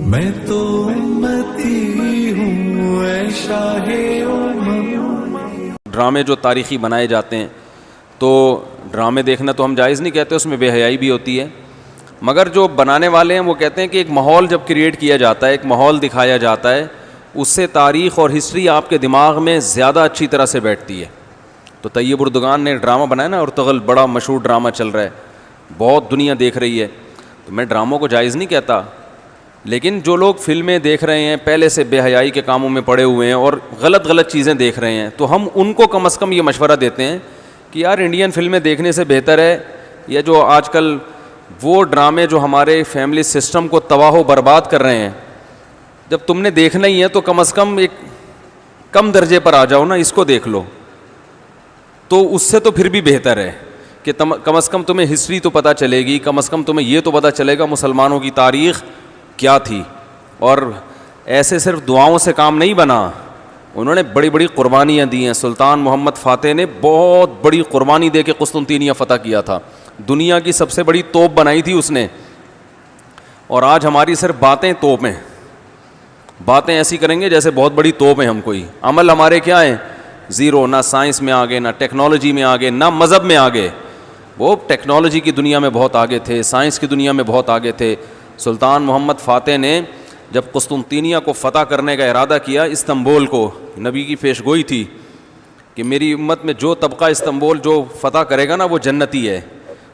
میں تو امتی ہوں اے شاہ ڈرامے جو تاریخی بنائے جاتے ہیں تو ڈرامے دیکھنا تو ہم جائز نہیں کہتے، اس میں بے حیائی بھی ہوتی ہے، مگر جو بنانے والے ہیں وہ کہتے ہیں کہ ایک ماحول جب کریٹ کیا جاتا ہے، ایک ماحول دکھایا جاتا ہے، اس سے تاریخ اور ہسٹری آپ کے دماغ میں زیادہ اچھی طرح سے بیٹھتی ہے۔ تو طیب اردگان نے ڈرامہ بنایا نا، ارطغرل بڑا مشہور ڈرامہ چل رہا ہے، بہت دنیا دیکھ رہی ہے، تو میں ڈراموں کو جائز نہیں کہتا، لیکن جو لوگ فلمیں دیکھ رہے ہیں پہلے سے بے حیائی کے کاموں میں پڑے ہوئے ہیں اور غلط چیزیں دیکھ رہے ہیں، تو ہم ان کو کم از کم یہ مشورہ دیتے ہیں کہ یار انڈین فلمیں دیکھنے سے بہتر ہے یا جو آج کل وہ ڈرامے جو ہمارے فیملی سسٹم کو تباہ و برباد کر رہے ہیں، جب تم نے دیکھنا ہی ہے تو کم از کم ایک کم درجے پر آ جاؤ نا، اس کو دیکھ لو، تو اس سے تو پھر بھی بہتر ہے کہ کم از کم تمہیں ہسٹری تو پتہ چلے گی، کم از کم تمہیں یہ تو پتہ چلے گا مسلمانوں کی تاریخ کیا تھی۔ اور ایسے صرف دعاؤں سے کام نہیں بنا، انہوں نے بڑی بڑی قربانیاں دی ہیں۔ سلطان محمد فاتح نے بہت بڑی قربانی دے کے قسطنطینیہ فتح کیا تھا، دنیا کی سب سے بڑی توپ بنائی تھی اس نے، اور آج ہماری صرف باتیں توپ ہیں، باتیں ایسی کریں گے جیسے بہت بڑی توپ ہیں ہم، کوئی عمل ہمارے کیا ہیں زیرو، نہ سائنس میں آگے، نہ ٹیکنالوجی میں آگے، نہ مذہب میں آگے۔ وہ ٹیکنالوجی کی دنیا میں بہت آگے تھے، سائنس کی دنیا میں بہت آگے تھے۔ سلطان محمد فاتح نے جب قسطنطینیہ کو فتح کرنے کا ارادہ کیا، استنبول کو، نبی کی پیشگوئی تھی کہ میری امت میں جو طبقہ استنبول جو فتح کرے گا نا وہ جنتی ہے،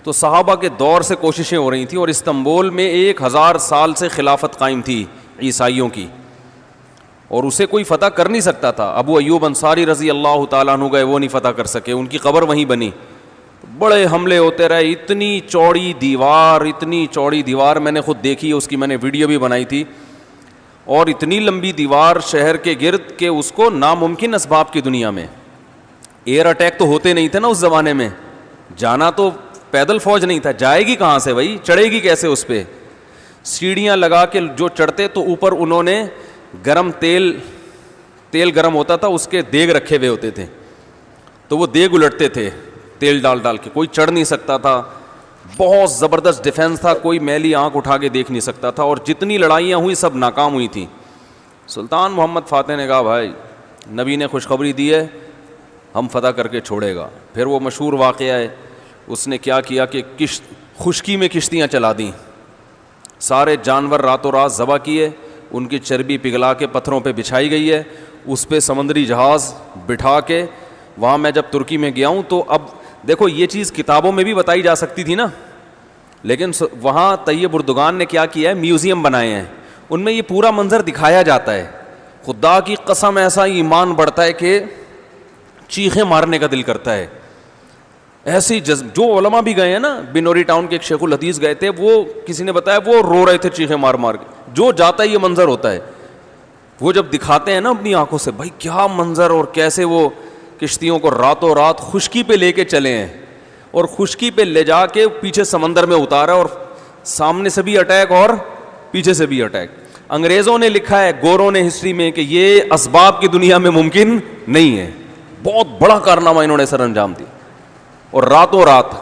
تو صحابہ کے دور سے کوششیں ہو رہی تھیں، اور استنبول میں 1000 سال سے خلافت قائم تھی عیسائیوں کی، اور اسے کوئی فتح کر نہیں سکتا تھا۔ ابو ایوب انصاری رضی اللہ تعالیٰ عنہ گئے، وہ نہیں فتح کر سکے، ان کی قبر وہیں بنی، بڑے حملے ہوتے رہے، اتنی چوڑی دیوار میں نے خود دیکھی ہے، اس کی میں نے ویڈیو بھی بنائی تھی، اور اتنی لمبی دیوار شہر کے گرد کہ اس کو ناممکن اسباب کی دنیا میں، ایئر اٹیک تو ہوتے نہیں تھے نا اس زمانے میں، جانا تو پیدل فوج نہیں تھا، جائے گی کہاں سے بھائی، چڑھے گی کیسے اس پہ، سیڑھیاں لگا کے جو چڑھتے تو اوپر انہوں نے گرم تیل گرم ہوتا تھا، اس کے دیگ رکھے ہوئے ہوتے تھے، تو وہ دیگ الٹتے تھے تیل ڈال کے، کوئی چڑھ نہیں سکتا تھا، بہت زبردست ڈیفنس تھا، کوئی میلی آنکھ اٹھا کے دیکھ نہیں سکتا تھا، اور جتنی لڑائیاں ہوئی سب ناکام ہوئی تھیں۔ سلطان محمد فاتح نے کہا بھائی نبی نے خوشخبری دی ہے، ہم فتح کر کے چھوڑے گا۔ پھر وہ مشہور واقعہ ہے، اس نے کیا کیا کہ خشکی میں کشتیاں چلا دیں، سارے جانور راتوں رات ذبح کیے، ان کی چربی پگھلا کے پتھروں پہ بچھائی گئی ہے، اس پہ سمندری جہاز بٹھا کے، وہاں میں جب ترکی میں گیا ہوں تو اب دیکھو یہ چیز کتابوں میں بھی بتائی جا سکتی تھی نا، لیکن وہاں طیب اردگان نے کیا کیا ہے، میوزیم بنائے ہیں، ان میں یہ پورا منظر دکھایا جاتا ہے۔ خدا کی قسم ایسا ایمان بڑھتا ہے کہ چیخیں مارنے کا دل کرتا ہے، ایسی جو علماء بھی گئے ہیں نا، بنوری ٹاؤن کے ایک شیخ الحدیث گئے تھے، وہ کسی نے بتایا وہ رو رہے تھے چیخیں مار مار کے، جو جاتا ہے یہ منظر ہوتا ہے، وہ جب دکھاتے ہیں نا اپنی آنکھوں سے، بھائی کیا منظر، اور کیسے وہ کشتیوں کو راتوں رات خشکی پہ لے کے چلے ہیں، اور خشکی پہ لے جا کے پیچھے سمندر میں اتارا، اور سامنے سے بھی اٹیک اور پیچھے سے بھی اٹیک۔ انگریزوں نے لکھا ہے، گوروں نے ہسٹری میں، کہ یہ اسباب کی دنیا میں ممکن نہیں ہے، بہت بڑا کارنامہ انہوں نے سر انجام دیا، اور راتوں رات۔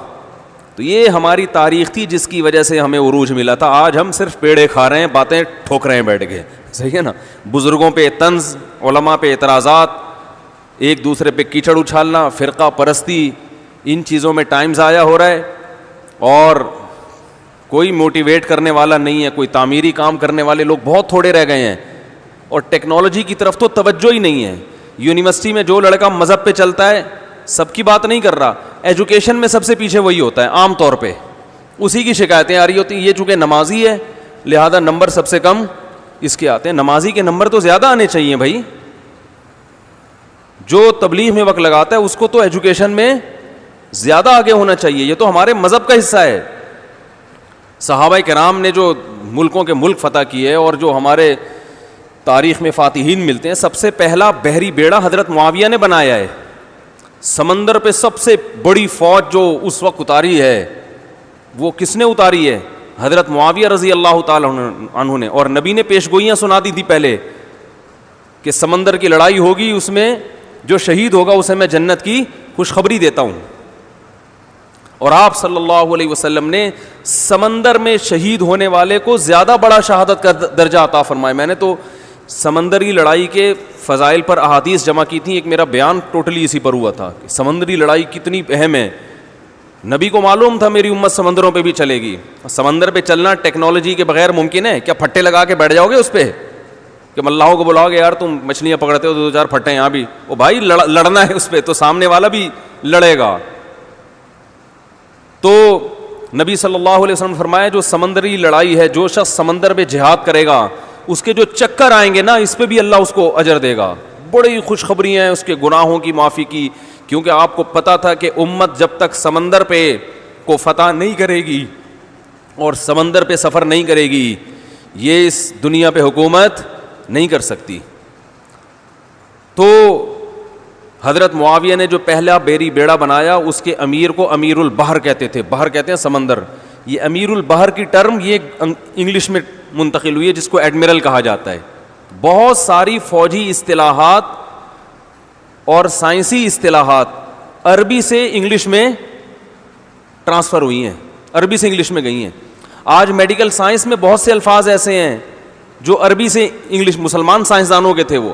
تو یہ ہماری تاریخ تھی جس کی وجہ سے ہمیں عروج ملا تھا، آج ہم صرف پیڑے کھا رہے ہیں، باتیں ٹھوک رہے ہیں بیٹھ کے، صحیح ہے نا، بزرگوں پہ طنز، علماء پہ اعتراضات، ایک دوسرے پہ کیچڑ اچھالنا، فرقہ پرستی، ان چیزوں میں ٹائم ضائع ہو رہا ہے، اور کوئی موٹیویٹ کرنے والا نہیں ہے، کوئی تعمیری کام کرنے والے لوگ بہت تھوڑے رہ گئے ہیں، اور ٹیکنالوجی کی طرف تو توجہ ہی نہیں ہے۔ یونیورسٹی میں جو لڑکا مذہب پہ چلتا ہے، سب کی بات نہیں کر رہا، ایجوکیشن میں سب سے پیچھے وہی ہوتا ہے، عام طور پہ اسی کی شکایتیں آ رہی ہوتی ہیں، یہ چونکہ نمازی ہے لہذا نمبر سب سے کم اس کے آتے ہیں، نمازی کے نمبر تو زیادہ آنے چاہیے بھائی، جو تبلیغ میں وقت لگاتا ہے اس کو تو ایجوکیشن میں زیادہ آگے ہونا چاہیے، یہ تو ہمارے مذہب کا حصہ ہے۔ صحابہ کرام نے جو ملکوں کے ملک فتح کیے، اور جو ہمارے تاریخ میں فاتحین ملتے ہیں، سب سے پہلا بحری بیڑا حضرت معاویہ نے بنایا ہے، سمندر پہ سب سے بڑی فوج جو اس وقت اتاری ہے وہ کس نے اتاری ہے؟ حضرت معاویہ رضی اللہ تعالیٰ عنہ نے، اور نبی نے پیشگوئیاں سنا دی تھی پہلے کہ سمندر کی لڑائی ہوگی، اس میں جو شہید ہوگا اسے میں جنت کی خوشخبری دیتا ہوں۔ اور آپ صلی اللہ علیہ وسلم نے سمندر میں شہید ہونے والے کو زیادہ بڑا شہادت کا درجہ عطا فرمایا. میں نے تو سمندری لڑائی کے فضائل پر احادیث جمع کی تھیں, ایک میرا بیان ٹوٹلی اسی پر ہوا تھا کہ سمندری لڑائی کتنی اہم ہے. نبی کو معلوم تھا میری امت سمندروں پہ بھی چلے گی. سمندر پہ چلنا ٹیکنالوجی کے بغیر ممکن ہے کیا؟ پھٹے لگا کے بیٹھ جاؤ گے اس پہ کہ ملاحوں کو بلاؤ گے یار تم مچھلیاں پکڑتے ہو, 2-4 پھٹے یہاں بھی, او بھائی لڑنا ہے اس پہ تو سامنے والا بھی لڑے گا. تو نبی صلی اللہ علیہ وسلم نے فرمایا جو سمندری لڑائی ہے, جو شخص سمندر میں جہاد کرے گا اس کے جو چکر آئیں گے نا اس پہ بھی اللہ اس کو اجر دے گا. بڑی خوشخبریاں ہیں اس کے گناہوں کی معافی کی, کیونکہ آپ کو پتا تھا کہ امت جب تک سمندر پہ کو فتح نہیں کرے گی اور سمندر پہ سفر نہیں کرے گی یہ اس دنیا پہ حکومت نہیں کر سکتی. تو حضرت معاویہ نے جو پہلا بیڑا بنایا اس کے امیر کو امیر البحر کہتے تھے. بحر کہتے ہیں سمندر. یہ امیر البحر کی ٹرم یہ انگلش میں منتقل ہوئی ہے جس کو ایڈمرل کہا جاتا ہے. بہت ساری فوجی اصطلاحات اور سائنسی اصطلاحات عربی سے انگلش میں ٹرانسفر ہوئی ہیں, عربی سے انگلش میں گئی ہیں. آج میڈیکل سائنس میں بہت سے الفاظ ایسے ہیں جو عربی سے انگلش, مسلمان سائنسدانوں کے تھے وہ,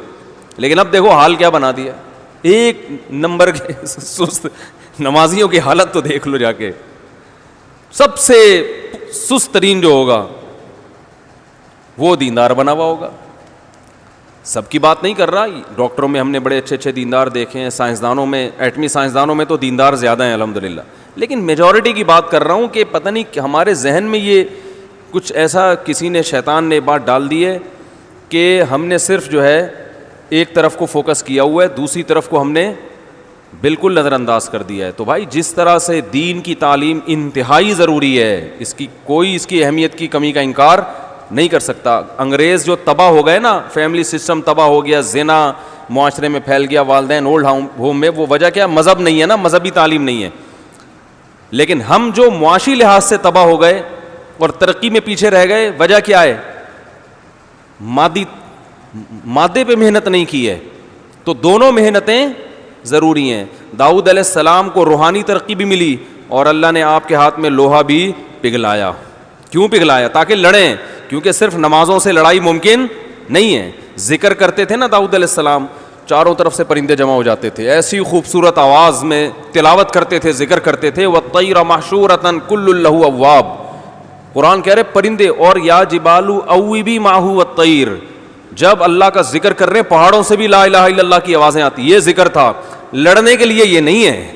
لیکن اب دیکھو حال کیا بنا دیا. ایک نمبر کے سست نمازیوں کی حالت تو دیکھ لو جا کے. سب سے سست ترین جو ہوگا وہ دیندار بنا ہوا ہوگا. سب کی بات نہیں کر رہا, ڈاکٹروں میں ہم نے بڑے اچھے دیندار دیکھے ہیں, سائنسدانوں میں, ایٹمی سائنسدانوں میں تو دیندار زیادہ ہیں الحمدللہ, لیکن میجورٹی کی بات کر رہا ہوں کہ پتہ نہیں کہ ہمارے ذہن میں یہ کچھ ایسا کسی نے, شیطان نے بات ڈال دی ہے کہ ہم نے صرف جو ہے ایک طرف کو فوکس کیا ہوا ہے, دوسری طرف کو ہم نے بالکل نظر انداز کر دیا ہے. تو بھائی جس طرح سے دین کی تعلیم انتہائی ضروری ہے, اس کی کوئی اس کی اہمیت کی کمی کا انکار نہیں کر سکتا. انگریز جو تباہ ہو گئے نا, فیملی سسٹم تباہ ہو گیا, زنا معاشرے میں پھیل گیا, والدین اولڈ ہوم میں, وہ وجہ کیا؟ مذہب نہیں ہے نا, مذہبی تعلیم نہیں ہے. لیکن ہم جو معاشی لحاظ سے تباہ ہو گئے اور ترقی میں پیچھے رہ گئے, وجہ کیا ہے؟ مادے پہ محنت نہیں کی ہے. تو دونوں محنتیں ضروری ہیں. داؤد علیہ السلام کو روحانی ترقی بھی ملی اور اللہ نے آپ کے ہاتھ میں لوہا بھی پگھلایا. کیوں پگھلایا؟ تاکہ لڑیں, کیونکہ صرف نمازوں سے لڑائی ممکن نہیں ہے. ذکر کرتے تھے نا داؤد علیہ السلام, چاروں طرف سے پرندے جمع ہو جاتے تھے, ایسی خوبصورت آواز میں تلاوت کرتے تھے, ذکر کرتے تھے. وَالطَّيْرَ مَحْشُورَةً كُلٌّ لَهُ أَوَّابٌ, قرآن کہہ رہے پرندے, اور یا جبالُ أَوِّبِي مَعَهُ وَالطَّيْرُ, جب اللہ کا ذکر کر رہے پہاڑوں سے بھی لا الہ الا اللہ کی آوازیں آتی. یہ ذکر تھا, لڑنے کے لیے یہ نہیں ہے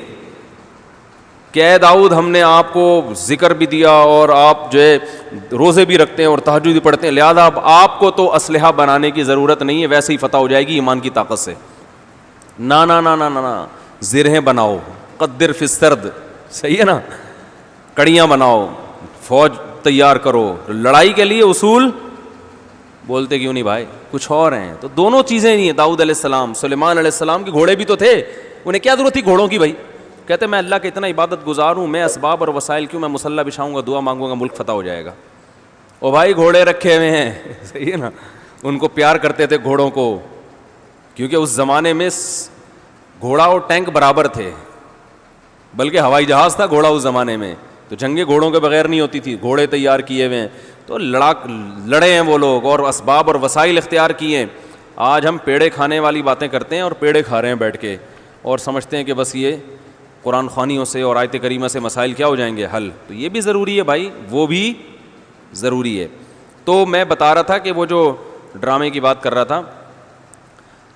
کہ اے داؤد ہم نے آپ کو ذکر بھی دیا اور آپ جو ہے روزے بھی رکھتے ہیں اور تہجد بھی پڑھتے ہیں, لہذا اب آپ کو تو اسلحہ بنانے کی ضرورت نہیں ہے, ویسے ہی فتح ہو جائے گی ایمان کی طاقت سے. نا نا نا نا نا, زرہیں بناؤ, قدر فی السرد, صحیح ہے نا, کڑیاں بناؤ, فوج تیار کرو. لڑائی کے لیے اصول بولتے کیوں نہیں بھائی, کچھ اور ہیں. تو دونوں چیزیں نہیں ہیں. داؤد علیہ السلام, سلیمان علیہ السلام کے گھوڑے بھی تو تھے, انہیں کیا ضرورت تھی گھوڑوں کی بھائی؟ کہتے میں اللہ کا اتنا عبادت گزار ہوں, میں اسباب اور وسائل کیوں, میں مسلح بچھاؤں گا, دعا مانگوں گا, ملک فتح ہو جائے گا. او بھائی گھوڑے رکھے ہوئے ہیں, صحیح ہے نا. ان کو پیار کرتے تھے گھوڑوں کو, کیونکہ اس زمانے میں گھوڑا اور ٹینک برابر تھے, بلکہ ہوائی جہاز تھا گھوڑا اس زمانے میں, تو جنگیں گھوڑوں کے بغیر نہیں ہوتی تھی, گھوڑے تیار کیے ہوئے ہیں. تو لڑے ہیں وہ لوگ اور اسباب اور وسائل اختیار کیے ہیں. آج ہم پیڑے کھانے والی باتیں کرتے ہیں اور پیڑے کھا رہے ہیں بیٹھ کے, اور سمجھتے ہیں کہ بس یہ قرآن خوانیوں سے اور آیت کریمہ سے مسائل کیا ہو جائیں گے حل. تو یہ بھی ضروری ہے بھائی, وہ بھی ضروری ہے. تو میں بتا رہا تھا کہ وہ جو ڈرامے کی بات کر رہا تھا,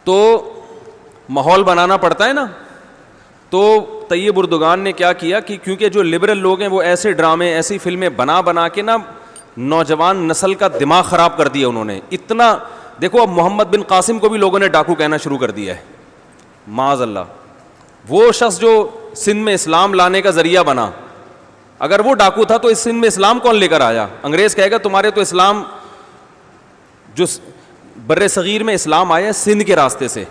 تو ماحول بنانا پڑتا ہے نا. تو طیب اردگان نے کیا کیا کہ کیونکہ جو لبرل لوگ ہیں وہ ایسے ڈرامے, ایسی فلمیں بنا کے نا نوجوان نسل کا دماغ خراب کر دیا انہوں نے. اتنا دیکھو, اب محمد بن قاسم کو بھی لوگوں نے ڈاکو کہنا شروع کر دیا ہے, معاذ اللہ. وہ شخص جو سندھ میں اسلام لانے کا ذریعہ بنا, اگر وہ ڈاکو تھا تو اس سندھ میں اسلام کون لے کر آیا؟ انگریز کہے گا تمہارے تو اسلام, جو بر صغیر میں اسلام آیا ہے سندھ کے راستے سے,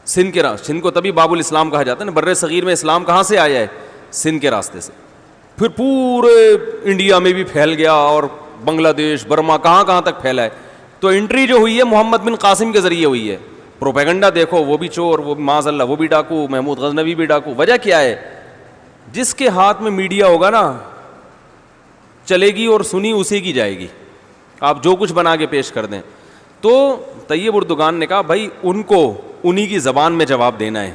سندھ کو تبھی باب الاسلام کہا جاتا ہے نا. بر صغیر میں اسلام کہاں سے آیا ہے؟ سندھ کے راستے سے. پھر پورے انڈیا میں بھی پھیل گیا اور بنگلہ دیش, برما, کہاں کہاں تک پھیلا ہے. تو انٹری جو ہوئی ہے محمد بن قاسم کے ذریعے ہوئی ہے. پروپیگنڈا دیکھو, وہ بھی چور, وہ بھی معاذ اللہ وہ بھی ڈاکو, محمود غزنوی بھی ڈاکو. وجہ کیا ہے؟ جس کے ہاتھ میں میڈیا ہوگا نا چلے گی اور سنی اسی کی جائے گی, آپ جو کچھ بنا کے پیش کر دیں. تو طیب اردگان نے کہا بھائی ان کو انہی کی زبان میں جواب دینا ہے.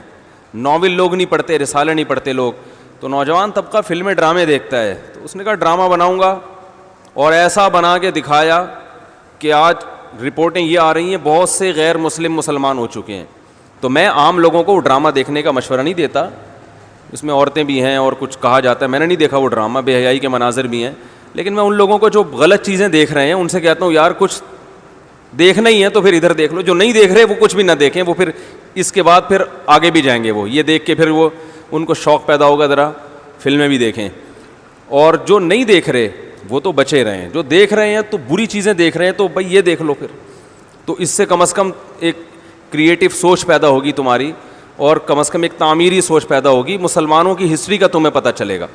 ناول لوگ نہیں پڑھتے, رسالے نہیں پڑھتے لوگ, تو نوجوان طبقہ فلمیں ڈرامے دیکھتا ہے. تو اس نے کہا ڈرامہ بناؤں گا, اور ایسا بنا کے دکھایا کہ آج رپورٹیں یہ آ رہی ہیں بہت سے غیر مسلم مسلمان ہو چکے ہیں. تو میں عام لوگوں کو وہ ڈرامہ دیکھنے کا مشورہ نہیں دیتا, اس میں عورتیں بھی ہیں اور کچھ کہا جاتا ہے, میں نے نہیں دیکھا وہ ڈرامہ, بے حیائی کے مناظر بھی ہیں, لیکن میں ان لوگوں کو جو غلط چیزیں دیکھ رہے ہیں ان سے کہتا ہوں یار کچھ دیکھنا ہی ہے تو پھر ادھر دیکھ لو, جو نہیں دیکھ رہے وہ کچھ بھی نہ دیکھیں, وہ پھر اس کے بعد پھر آگے بھی جائیں گے, وہ یہ دیکھ کے پھر وہ ان کو شوق پیدا ہوگا ذرا فلمیں بھی دیکھیں. اور جو نہیں دیکھ رہے وہ تو بچے رہے ہیں, جو دیکھ رہے ہیں تو بری چیزیں دیکھ رہے ہیں تو بھائی یہ دیکھ لو پھر, تو اس سے کم از کم ایک کریٹو سوچ پیدا ہوگی تمہاری, اور کم از کم ایک تعمیری سوچ پیدا ہوگی, مسلمانوں کی ہسٹری کا تمہیں پتہ چلے گا.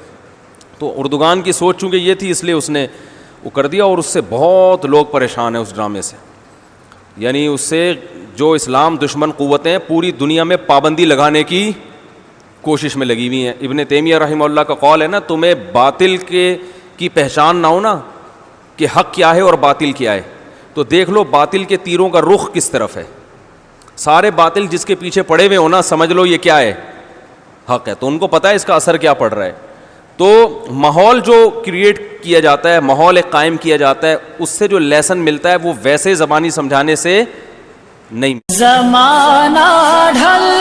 تو اردگان کی سوچ چونکہ یہ تھی اس لیے اس نے وہ کر دیا, اور اس سے بہت لوگ پریشان ہیں اس ڈرامے سے. یعنی اس سے جو اسلام دشمن قوتیں پوری دنیا میں پابندی لگانے کی کوشش میں لگی ہوئی ہیں. ابن تیمیہ رحمہ اللہ کا قول ہے نا, تمہیں باطل کی پہچان نہ ہو نا کہ حق کیا ہے اور باطل کیا ہے, تو دیکھ لو باطل کے تیروں کا رخ کس طرف ہے. سارے باطل جس کے پیچھے پڑے ہوئے ہو نا, سمجھ لو یہ کیا ہے, حق ہے, تو ان کو پتہ ہے اس کا اثر کیا پڑ رہا ہے. تو ماحول جو کریٹ کیا جاتا ہے, ماحول ایک قائم کیا جاتا ہے, اس سے جو لیسن ملتا ہے وہ ویسے زبانی سمجھانے سے نہیں. زمانہ ڈھل